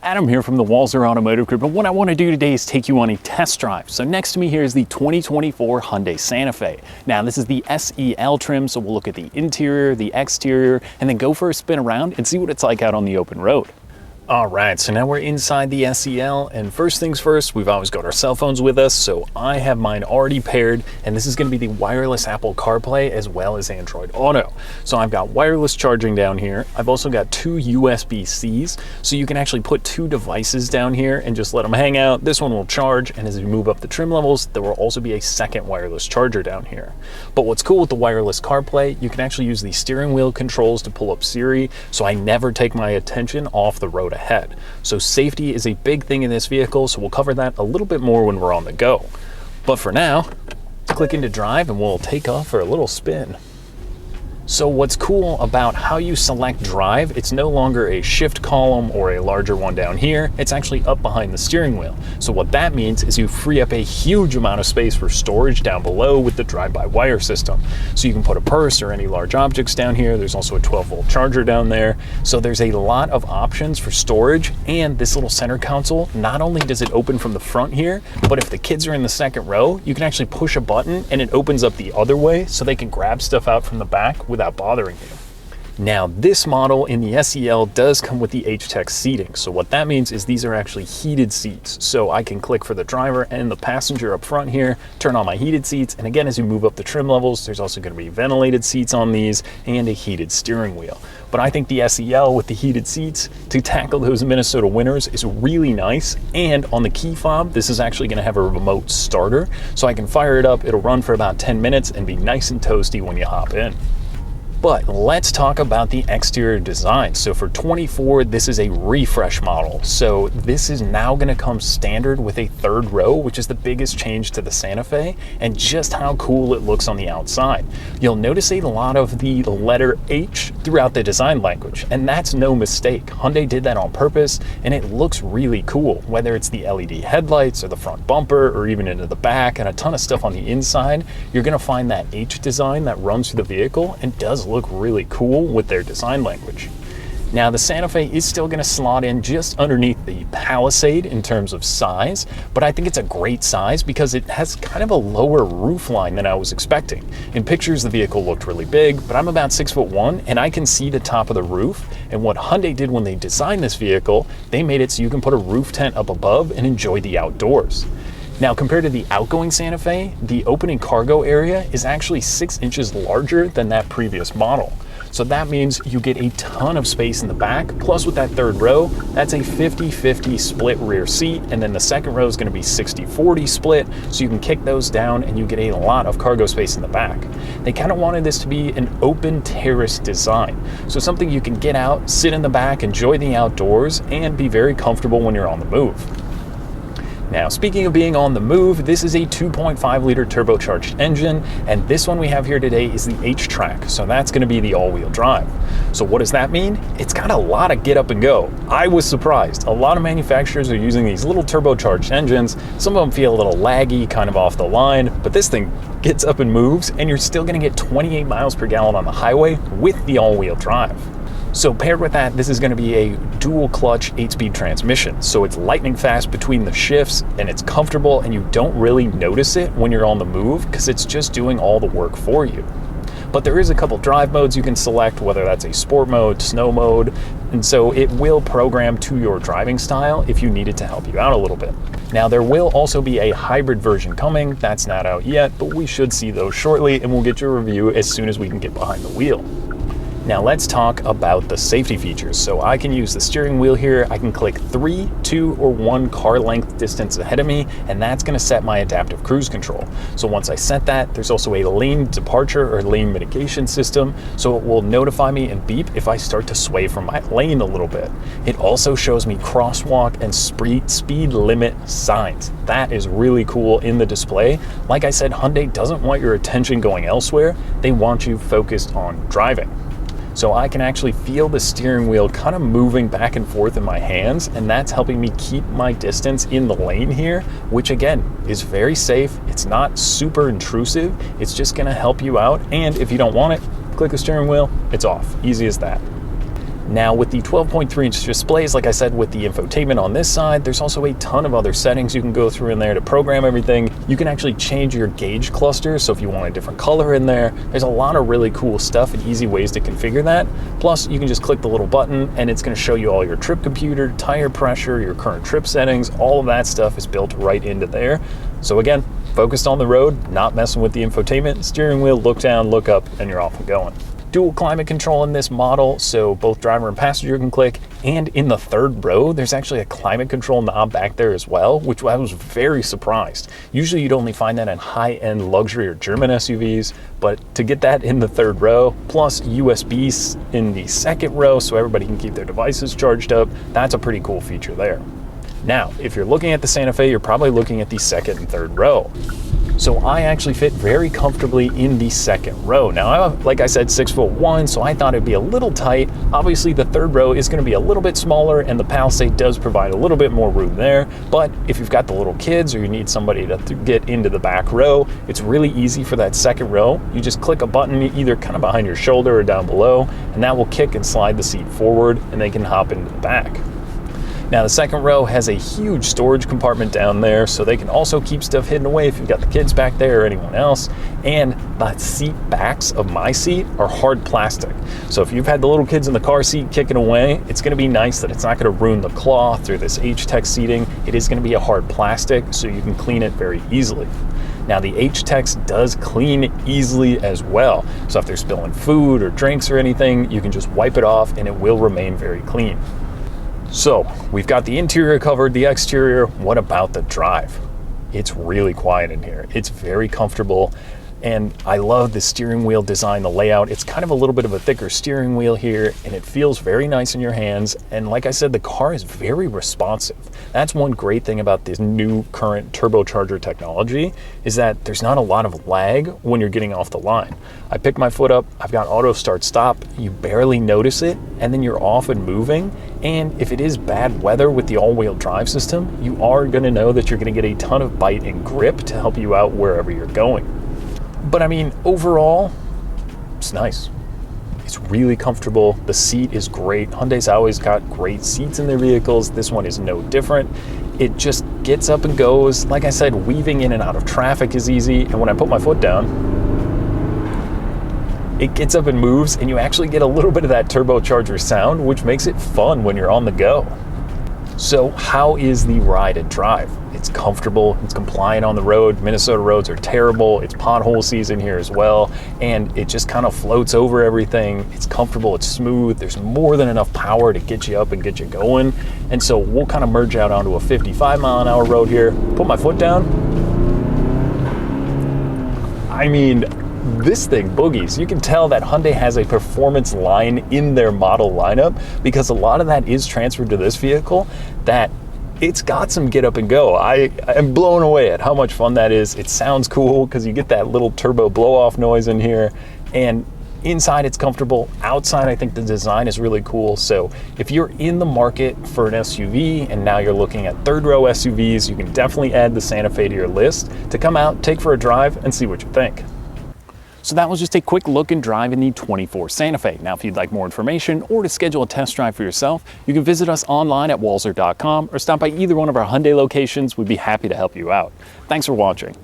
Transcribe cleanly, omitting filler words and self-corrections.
Adam here from the Walser Automotive Group, and what I want to do today is take you on a test drive. So next to me here is the 2024 Hyundai Santa Fe. Now this is the SEL trim, so we'll look at the interior, the exterior, and then go for a spin around and see what it's like out on the open road. All right, so now we're inside the SEL, and first things first, we've always got our cell phones with us, so I have mine already paired, and this is going to be the wireless Apple CarPlay as well as Android Auto. So I've got wireless charging down here. I've also got two USB-Cs, so you can actually put two devices down here and just let them hang out. This one will charge, and as you move up the trim levels, there will also be a second wireless charger down here. But what's cool with the wireless CarPlay, you can actually use the steering wheel controls to pull up Siri, so I never take my attention off the road ahead. So safety is a big thing in this vehicle, so we'll cover that a little bit more when we're on the go. But for now, let's click into drive and we'll take off for a little spin. So what's cool about how you select drive, it's no longer a shift column or a larger one down here, it's actually up behind the steering wheel. So what that means is you free up a huge amount of space for storage down below with the drive-by-wire system. So you can put a purse or any large objects down here. There's also a 12-volt charger down there. So there's a lot of options for storage, and this little center console, not only does it open from the front here, but if the kids are in the second row, you can actually push a button and it opens up the other way so they can grab stuff out from the back without bothering you. Now this model in the SEL does come with the H-Tech seating. So what that means is these are actually heated seats. So I can click for the driver and the passenger up front here, turn on my heated seats. And again, as you move up the trim levels, there's also going to be ventilated seats on these and a heated steering wheel. But I think the SEL with the heated seats to tackle those Minnesota winters is really nice. And on the key fob, this is actually going to have a remote starter. So I can fire it up, it'll run for about 10 minutes and be nice and toasty when you hop in. But let's talk about the exterior design. So for 24, this is a refresh model. So this is now going to come standard with a third row, which is the biggest change to the Santa Fe, and just how cool it looks on the outside. You'll notice a lot of the letter H throughout the design language, and that's no mistake. Hyundai did that on purpose, and it looks really cool, whether it's the LED headlights or the front bumper or even into the back and a ton of stuff on the inside. You're going to find that H design that runs through the vehicle and does look really cool with their design language. Now the Santa Fe is still going to slot in just underneath the Palisade in terms of size, but I think it's a great size because it has kind of a lower roof line than I was expecting. In pictures the vehicle looked really big, but I'm about 6'1" and I can see the top of the roof. And what Hyundai did when they designed this vehicle, they made it so you can put a roof tent up above and enjoy the outdoors. Now, compared to the outgoing Santa Fe, the opening cargo area is actually 6 inches larger than that previous model. So that means you get a ton of space in the back, plus with that third row, that's a 50-50 split rear seat, and then the second row is going to be 60-40 split, so you can kick those down and you get a lot of cargo space in the back. They kind of wanted this to be an open terrace design, so something you can get out, sit in the back, enjoy the outdoors, and be very comfortable when you're on the move. Now, speaking of being on the move, this is a 2.5 liter turbocharged engine, and this one we have here today is the H-Track, so that's going to be the all-wheel drive. So what does that mean? It's got a lot of get up and go. I was surprised. A lot of manufacturers are using these little turbocharged engines. Some of them feel a little laggy, kind of off the line, but this thing gets up and moves, and you're still going to get 28 miles per gallon on the highway with the all-wheel drive. So paired with that, this is going to be a dual clutch 8-speed transmission. So it's lightning fast between the shifts and it's comfortable, and you don't really notice it when you're on the move because it's just doing all the work for you. But there is a couple drive modes you can select, whether that's a sport mode, snow mode, and so it will program to your driving style if you need it to help you out a little bit. Now there will also be a hybrid version coming. That's not out yet, but we should see those shortly, and we'll get your review as soon as we can get behind the wheel. Now let's talk about the safety features. So I can use the steering wheel here. I can click 3, 2, or 1 car length distance ahead of me, and that's going to set my adaptive cruise control. So once I set that, there's also a lane departure or lane mitigation system, so it will notify me and beep if I start to sway from my lane a little bit. It also shows me crosswalk and speed limit signs. That is really cool in the display. Like I said, Hyundai doesn't want your attention going elsewhere. They want you focused on driving. So I can actually feel the steering wheel kind of moving back and forth in my hands, and that's helping me keep my distance in the lane here, which again is very safe. It's not super intrusive. It's just going to help you out, and if you don't want it, click the steering wheel, it's off. Easy as that. Now with the 12.3-inch displays, like I said, with the infotainment on this side, there's also a ton of other settings you can go through in there to program everything. You can actually change your gauge cluster, so if you want a different color in there, there's a lot of really cool stuff and easy ways to configure that. Plus, you can just click the little button and it's going to show you all your trip computer, tire pressure, your current trip settings, all of that stuff is built right into there. So again, focused on the road, not messing with the infotainment, steering wheel, look down, look up, and you're off and going. Dual climate control in this model, so both driver and passenger can click, and in the third row, there's actually a climate control knob back there as well, which I was very surprised. Usually you'd only find that in high-end luxury or German SUVs, but to get that in the third row, plus USB in the second row so everybody can keep their devices charged up, that's a pretty cool feature there. Now, if you're looking at the Santa Fe, you're probably looking at the second and third row. So I actually fit very comfortably in the second row. Now, like I said, 6'1", so I thought it'd be a little tight. Obviously, the third row is going to be a little bit smaller, and the Palisade does provide a little bit more room there. But if you've got the little kids or you need somebody to get into the back row, it's really easy for that second row. You just click a button either kind of behind your shoulder or down below, and that will kick and slide the seat forward, and they can hop into the back. Now the second row has a huge storage compartment down there, so they can also keep stuff hidden away if you've got the kids back there or anyone else. And the seat backs of my seat are hard plastic. So if you've had the little kids in the car seat kicking away, it's gonna be nice that it's not gonna ruin the cloth or this H-Tech seating. It is gonna be a hard plastic, so you can clean it very easily. Now the H-Tex does clean easily as well. So if they're spilling food or drinks or anything, you can just wipe it off and it will remain very clean. So we've got the interior covered, the exterior. What about the drive? It's really quiet in here. It's very comfortable. And I love the steering wheel design, the layout. It's kind of a little bit of a thicker steering wheel here, and it feels very nice in your hands. And like I said, the car is very responsive. That's one great thing about this new current turbocharger technology, is that there's not a lot of lag when you're getting off the line. I pick my foot up, I've got auto start stop, you barely notice it, and then you're off and moving. And if it is bad weather with the all-wheel drive system, you are gonna know that you're gonna get a ton of bite and grip to help you out wherever you're going. But I mean, overall, it's nice. It's really comfortable. The seat is great. Hyundai's always got great seats in their vehicles. This one is no different. It just gets up and goes. Like I said, weaving in and out of traffic is easy. And when I put my foot down, it gets up and moves, and you actually get a little bit of that turbocharger sound, which makes it fun when you're on the go. So how is the ride and drive? It's comfortable, it's compliant on the road. Minnesota roads are terrible. It's pothole season here as well. And it just kind of floats over everything. It's comfortable, it's smooth. There's more than enough power to get you up and get you going. And so we'll kind of merge out onto a 55-mile-an-hour road here. Put my foot down. I mean, this thing boogies. You can tell that Hyundai has a performance line in their model lineup, because a lot of that is transferred to this vehicle, that it's got some get up and go. I am blown away at how much fun that is. It sounds cool because you get that little turbo blow off noise in here, and inside it's comfortable. Outside, I think the design is really cool. So if you're in the market for an SUV and now you're looking at third row SUVs, you can definitely add the Santa Fe to your list to come out, take for a drive, and see what you think. So that was just a quick look and drive in the 24 Santa Fe. Now, if you'd like more information or to schedule a test drive for yourself, you can visit us online at walser.com or stop by either one of our Hyundai locations. We'd be happy to help you out. Thanks for watching.